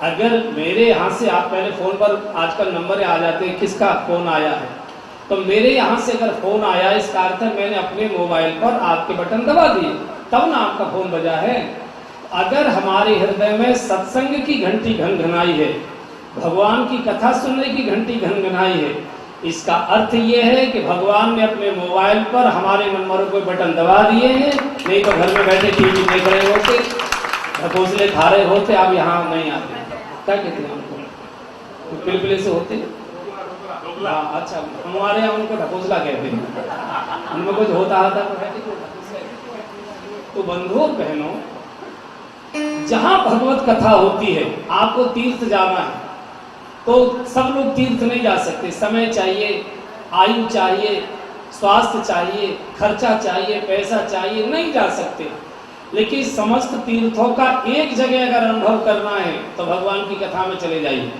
अगर मेरे यहाँ से आप पहले फ़ोन पर आजकल नंबर आ जाते हैं किसका फ़ोन आया है, तो मेरे यहाँ से अगर फ़ोन आया इसका अर्थ है मैंने अपने मोबाइल पर आपके बटन दबा दिए तब ना आपका फ़ोन बजा है। अगर हमारे हृदय में सत्संग की घंटी घनघनाई है, भगवान की कथा सुनने की घंटी घनघनाई है, इसका अर्थ ये है कि भगवान ने अपने मोबाइल पर हमारे मनमरों को बटन दबा दिए हैं। नहीं तो घर में बैठे टीवी देख रहे होते, ढकोसले खा रहे होते, आप यहाँ नहीं आते। क्या कहते हैं उनको, तो पिलपिले से होते। अच्छा, हमारे यहाँ उनको ढकोसला कहते हैं, उनमें कुछ होता था तो बंधुओं बहनों, जहां भगवत कथा होती है, आपको तीर्थ जाना है तो सब लोग तीर्थ नहीं जा सकते। समय चाहिए, आयु चाहिए, स्वास्थ्य चाहिए, खर्चा चाहिए, पैसा चाहिए, नहीं जा सकते। लेकिन समस्त तीर्थों का एक जगह अगर अनुभव करना है तो भगवान की कथा में चले जाइए।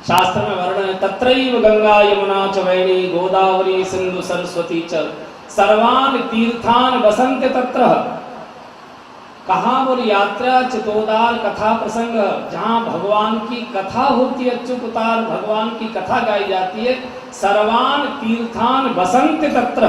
शास्त्र में वर्णन है, तत्रैव गंगा यमुना च वैणी गोदावरी सिंधु सरस्वती च सर्वान तीर्थान बसन्ते तत्र। कहाँ बोल यात्रा चितोदार कथा प्रसंग, जहाँ भगवान की कथा होती है, अच्युत उतार भगवान की कथा गाई जाती है, सर्वान तीर्थान बसन्ते तत्र।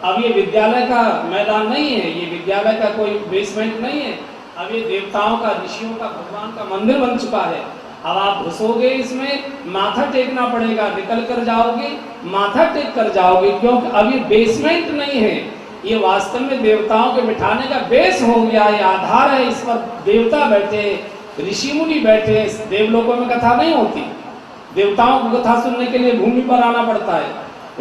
अब ये विद्यालय का मैदान नहीं है, ये विद्यालय का कोई बेसमेंट नहीं है, अब ये देवताओं का, ऋषियों का, भगवान का मंदिर बन चुका है। अब आप घुसोगे इसमें, माथा टेकना पड़ेगा, निकल कर जाओगे माथा टेक कर जाओगे, क्योंकि अब ये बेसमेंट नहीं है, ये वास्तव में देवताओं के बिठाने का बेस हो गया है, आधार है। इस पर देवता बैठे, ऋषि मुनि बैठे। देवलोकों में कथा नहीं होती, देवताओं को कथा सुनने के लिए भूमि पर आना पड़ता है,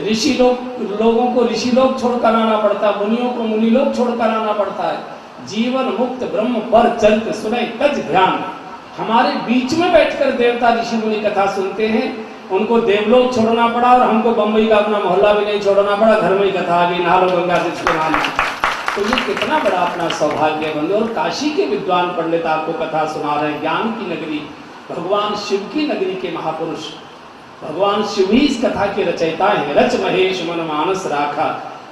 ऋषि लोगों को ऋषि लोग छोड़कर आना पड़ता है, मुनियों को मुनि लोग छोड़कर आना पड़ता है। जीवन मुक्त ब्रह्म पर चरित सुने तज ध्यान। हमारे बीच में बैठकर देवता ऋषि मुनि कथा सुनते हैं, उनको देवलोक छोड़ना पड़ा और हमको बम्बई का अपना मोहल्ला भी नहीं छोड़ना पड़ा, घर में ही कथा आ गई, नहा लो गंगा से इसको नहा लो। तो ये कितना बड़ा अपना सौभाग्य बंधु। और काशी के विद्वान पंडित आपको कथा सुना रहे हैं, ज्ञान की नगरी, भगवान शिव की नगरी के महापुरुष, भगवान शिव ही इस कथा के रचयिता है। रच महेश मन मानस राखा,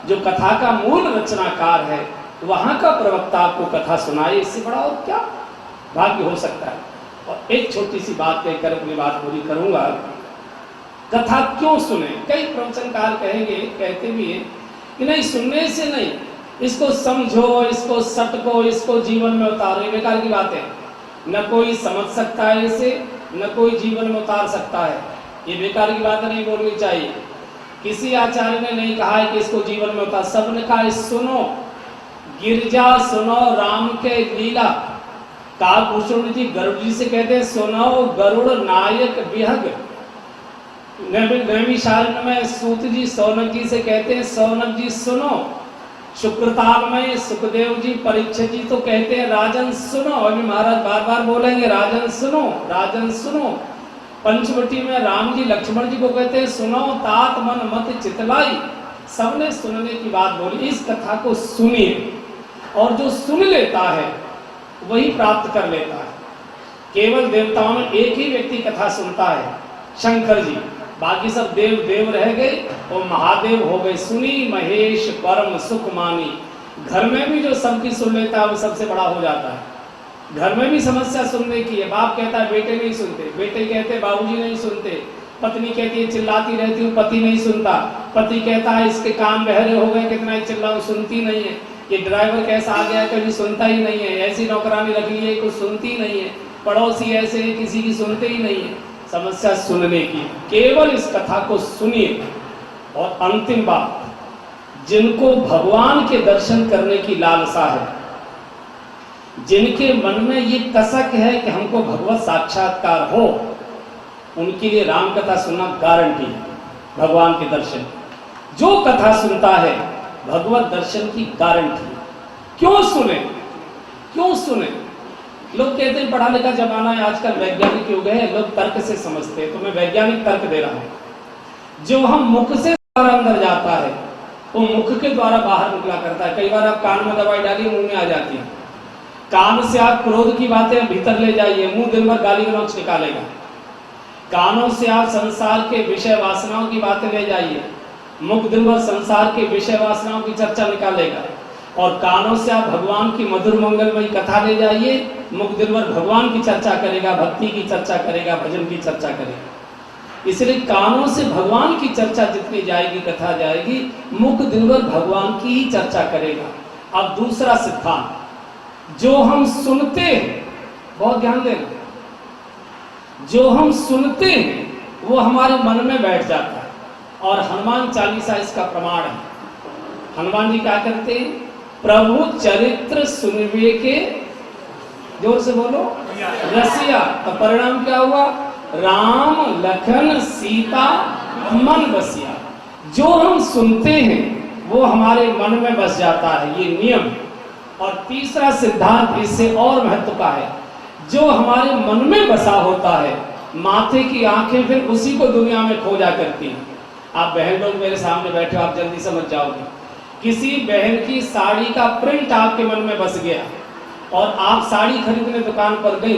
जो कथा का मूल रचनाकार है, वहां का प्रवक्ता आपको कथा सुनाए, इससे बड़ा और क्या भाग्य हो सकता है। और एक छोटी सी बात कहकर अपनी बात पूरी करूंगा। कथा क्यों सुने? कई प्रवचनकार कहेंगे, कहते भी हैं कि नहीं, सुनने से नहीं, इसको समझो, इसको सटको, इसको जीवन में उतारो। ये बेकार की बात है, न कोई समझ सकता है इसे, न कोई जीवन में उतार सकता है। ये बेकार की बात नहीं बोलनी चाहिए। किसी आचार्य ने नहीं कहा है कि इसको जीवन में उतार, सबने कहा है सुनो, गिरजा सुनो राम के लीला। कालभूषण जी गरुड़ जी से कहते हैं सुनो गरुड़ नायक विहग। नैमिषारण्य में सूत जी सौनक जी से कहते हैं सौनक जी सुनो। शुक्रताल में सुखदेव जी परीक्षित जी तो कहते हैं राजन सुनो। अभी महाराज बार बार बोलेंगे राजन सुनो, राजन सुनो। पंचवटी में राम जी लक्ष्मण जी को कहते हैं सुनो तात मन मत चितलाई। सबने सुनने की बात बोली। इस कथा को सुनिए, और जो सुन लेता है वही प्राप्त कर लेता है। केवल देवताओं में एक ही व्यक्ति कथा सुनता है, शंकर जी, बाकी सब देव देव रह गए और महादेव हो गए। सुनी महेश परम सुख मानी। घर में भी जो सबकी सुन लेता है वो सबसे बड़ा हो जाता है। घर में भी समस्या सुनने की है, बाप कहता है बेटे नहीं सुनते, बेटे कहते बाबूजी नहीं सुनते, पत्नी कहती है चिल्लाती रहती हूँ, पति नहीं सुनता, पति कहता है इसके कान बहरे हो गए, कितना ही चिल्लाऊं सुनती नहीं है, ये ड्राइवर कैसा आ गया कभी सुनता ही नहीं है, ऐसी नौकरानी रख ली है कुछ सुनती नहीं है, पड़ोसी ऐसे किसी की सुनते ही नहीं है। समस्या सुनने की। केवल इस कथा को सुनिए। और अंतिम बात, जिनको भगवान के दर्शन करने की लालसा है, जिनके मन में ये कसक है कि हमको भगवत साक्षात्कार हो, उनके लिए राम कथा सुनना गारंटी है। भगवान के दर्शन, जो कथा सुनता है भगवत दर्शन की गारंटी। क्यों सुने? क्यों सुने? लोग कहते हैं पढ़ा लिखा जमाना है, आजकल वैज्ञानिक युग है, लोग तर्क से समझते हैं, तो मैं वैज्ञानिक तर्क दे रहा हूं। जो हम मुख से अंदर जाता है वो मुख के द्वारा बाहर निकला करता है। कई बार आप कान में दवाई डालिए, मुंह में आ जाती है। कान से आप क्रोध की बातें भीतर ले जाइए, मुंह दिन भर गाली गलौज निकालेगा। कानों से आप संसार के विषय वासनाओं की बातें ले जाइए, मुख दिन भर संसार के विषय वासनाओं की चर्चा निकालेगा। और कानों से आप भगवान की मधुर मंगलमयी कथा ले जाइए, मुख दिन भर भगवान की चर्चा करेगा, भक्ति की चर्चा करेगा, भजन की चर्चा करेगा। इसलिए कानों से भगवान की चर्चा जितनी जाएगी, कथा जाएगी, मुख दिन भर भगवान की ही चर्चा करेगा। अब दूसरा सिद्धांत, जो हम सुनते हैं, बहुत ध्यान देना, जो हम सुनते हैं वो हमारे मन में बैठ जाता है, और हनुमान चालीसा इसका प्रमाण है। हनुमान जी क्या करते हैं? प्रभु चरित्र सुनवे के, जोर से बोलो, रसिया। तो परिणाम क्या हुआ? राम लखन सीता मन बसिया। जो हम सुनते हैं वो हमारे मन में बस जाता है, ये नियम। और तीसरा सिद्धांत इससे और महत्व का है, जो हमारे मन में बसा होता है, माथे की आंखें फिर उसी को दुनिया में खोजा करती हैं। आप बहन लोग मेरे सामने बैठे हो, आप जल्दी समझ जाओगे। किसी बहन की साड़ी का प्रिंट आपके मन में बस गया और आप साड़ी खरीदने दुकान पर गई,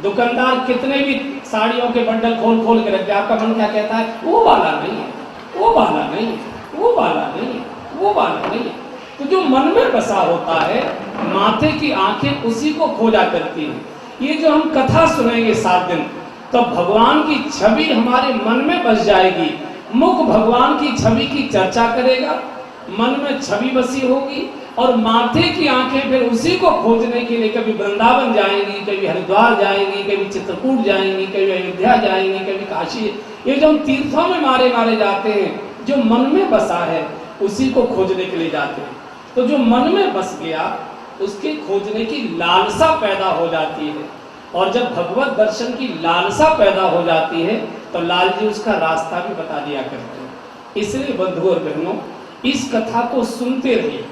दुकानदार कितने भी साड़ियों के बंडल खोल खोल के रख दिया, आपका मन क्या कहता है? वो वाला नहीं है, वो वाला नहीं है, वो वाला नहीं है, वो वाला नहीं है। तो जो मन में बसा होता है, माथे की आंखें उसी को खोजा करती हैं। ये जो हम कथा सुनेंगे 7 दिन, तो भगवान की छवि हमारे मन में बस जाएगी। मुख भगवान की छवि की चर्चा करेगा, मन में छवि बसी होगी, और माथे की आंखें फिर उसी को खोजने के लिए कभी वृंदावन जाएंगी, कभी हरिद्वार जाएंगी, कभी चित्रकूट जाएंगी, कभी अयोध्या जाएंगी, कभी काशी। ये जो हम तीर्थों में मारे मारे जाते हैं, जो मन में बसा है उसी को खोजने के लिए जाते हैं। तो जो मन में बस गया उसके खोजने की लालसा पैदा हो जाती है, और जब भगवत दर्शन की लालसा पैदा हो जाती है तो लाल जी उसका रास्ता भी बता दिया करते हैं। इसलिए बंधु और बहनों, इस कथा को सुनते रहिए,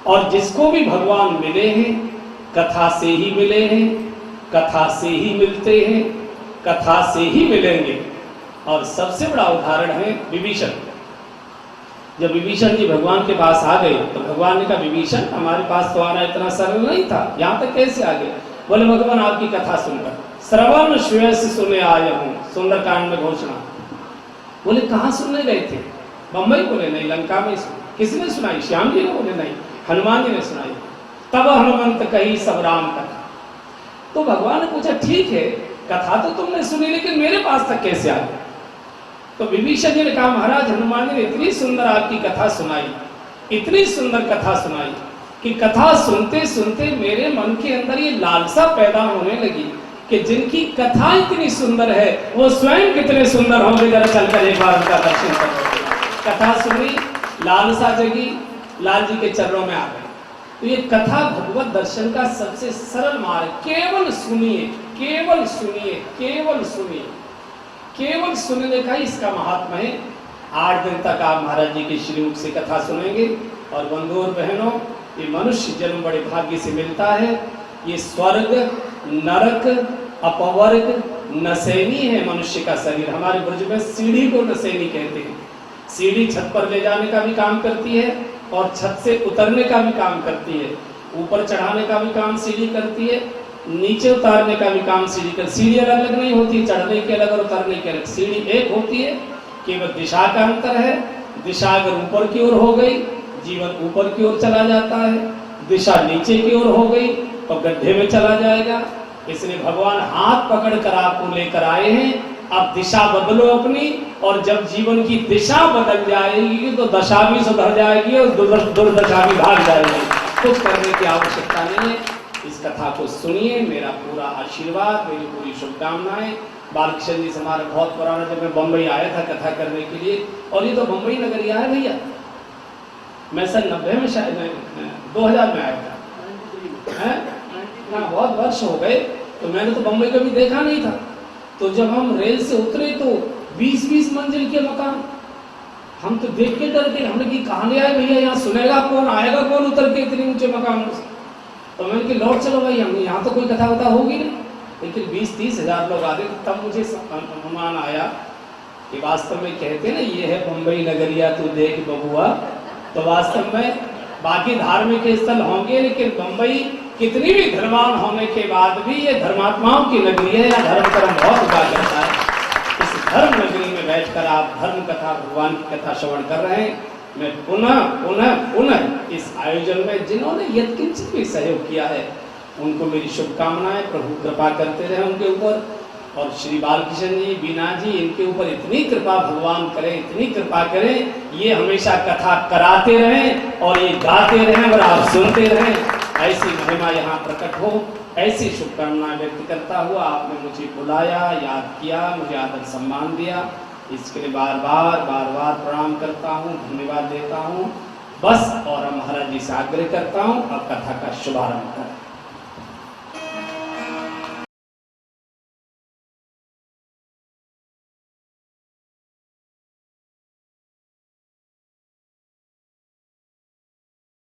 और जिसको भी भगवान मिले हैं कथा से ही मिले हैं, कथा से ही मिलते हैं, कथा से ही मिलेंगे। और सबसे बड़ा उदाहरण है विभीषण। जब विभीषण जी भगवान के पास आ गए तो भगवान ने कहा, विभीषण हमारे पास तो आना इतना सरल नहीं था, यहाँ तक कैसे आ गए? बोले, भगवान आपकी कथा सुनकर, श्रवण श्वेस सुने आया हूँ, सुंदरकांड में घोषणा। बोले, कहाँ सुनने गए थे? बम्बई? बोले नहीं, लंका में। किसने सुनाई? श्याम जी ने? बोले नहीं, हनुमान जी ने सुनाई। तब हनुमंत कही सब राम कथा। तो भगवान ने पूछा, ठीक है कथा तो तुमने सुनी, लेकिन मेरे पास तक कैसे आ गए? तो विभीषण जी ने कहा, महाराज हनुमान जी ने इतनी सुंदर आपकी कथा सुनाई, इतनी सुंदर कथा सुनाई कि कथा सुनते सुनते मेरे मन के अंदर ये लालसा पैदा होने लगी कि जिनकी कथा इतनी सुंदर है वो स्वयं कितने सुंदर होंगे, जरा चलकर एक बार उनका दर्शन करो। कथा सुनी, लालसा जगी, लाल जी के चरणों में आ गए। तो ये कथा भगवत दर्शन का सबसे सरल मार्ग, केवल सुनिए, केवल सुनिए, केवल सुनिए, केवल सुनने का ही इसका महात्मा है। 8 दिन तक आप महाराज जी के श्रीमुख से कथा सुनेंगे। और बंधु और बहनों, ये मनुष्य जन्म बड़े भाग्य से मिलता है। ये स्वर्ग, नरक, अपवर्ग, नसैनी है मनुष्य का शरीर। हमारे ब्रज में सीढ़ी को नसैनी कहते हैं। सीढ़ी छत पर ले जाने का भी काम करती है और छत से उतरने का भी काम करती है। ऊपर चढ़ाने का भी काम सीढ़ी करती है, नीचे उतारने का भी काम सीढ़ी कर। सीढ़ी अलग अलग नहीं होती, चढ़ने की अलग और उतरने की अलग। सीढ़ी एक होती है, केवल दिशा का अंतर है। दिशा अगर ऊपर की ओर हो गई, जीवन ऊपर की ओर चला जाता है। दिशा नीचे की ओर हो गई तो गड्ढे में चला जाएगा। इसलिए भगवान हाथ पकड़ कर आपको लेकर आए हैं। अब दिशा बदलो अपनी, और जब जीवन की दिशा बदल जाएगी तो दशा भी सुधर जाएगी और दुर्दशा भी भाग जाएगी। कुछ करने की आवश्यकता नहीं है। इस कथा को सुनिए, मेरा पूरा आशीर्वाद, मेरी पूरी शुभकामनाएं। बालकृष्ण जी से हमारा बहुत पुराना, जब मैं बम्बई आया था कथा करने के लिए, और ये तो बम्बई नगरिया है भैया। मैं सन 90 में, शायद 2000 में आया था, है ना, बहुत वर्ष हो गए। तो मैंने तो बम्बई कभी देखा नहीं था। तो जब हम रेल से उतरे तो 20-20 मंजिल के मकान, हम तो देख के डर गए। हमने की कहाँ ले आए भैया, यहाँ सुनेगा कौन, आएगा कौन उतर के इतने ऊंचे मकान से? तो मैंने कि लौट चलो भाई, हम यहाँ तो कोई कथा वथा होगी नहीं। लेकिन 20-30 हजार लोग आ गए। तब मुझे अनुमान आया कि वास्तव में कहते ना, ये है बम्बई नगरिया तू देख बबुआ। तो वास्तव में बाकी धार्मिक स्थल होंगे, लेकिन बम्बई कितनी भी धर्मवान होने के बाद भी ये धर्मात्माओं की नगरी है। या धर्म कर्म बहुत उगा करता है। इस धर्म नगरी में बैठकर आप धर्म कथा, भगवान की कथा श्रवण कर रहे हैं। मैं पुनः पुनः पुनः इस आयोजन में जिन्होंने यत्किंचित भी सहयोग किया है उनको मेरी शुभकामनाएं। प्रभु कृपा करते रहे उनके ऊपर, और श्री बालकृष्ण जी, बीना जी, इनके ऊपर इतनी कृपा भगवान करे, इतनी कृपा करें, ये हमेशा कथा कराते रहें और ये गाते रहें और आप सुनते रहें, ऐसी महिमा यहाँ प्रकट हो, ऐसी शुभकामनाएं व्यक्त करता हुआ आपने मुझे बुलाया, याद किया, मुझे आदर सम्मान दिया, इसके लिए बार बार प्रणाम करता हूँ, धन्यवाद देता हूँ। बस और महाराज जी से आग्रह करता हूँ अब कथा का शुभारंभ करें।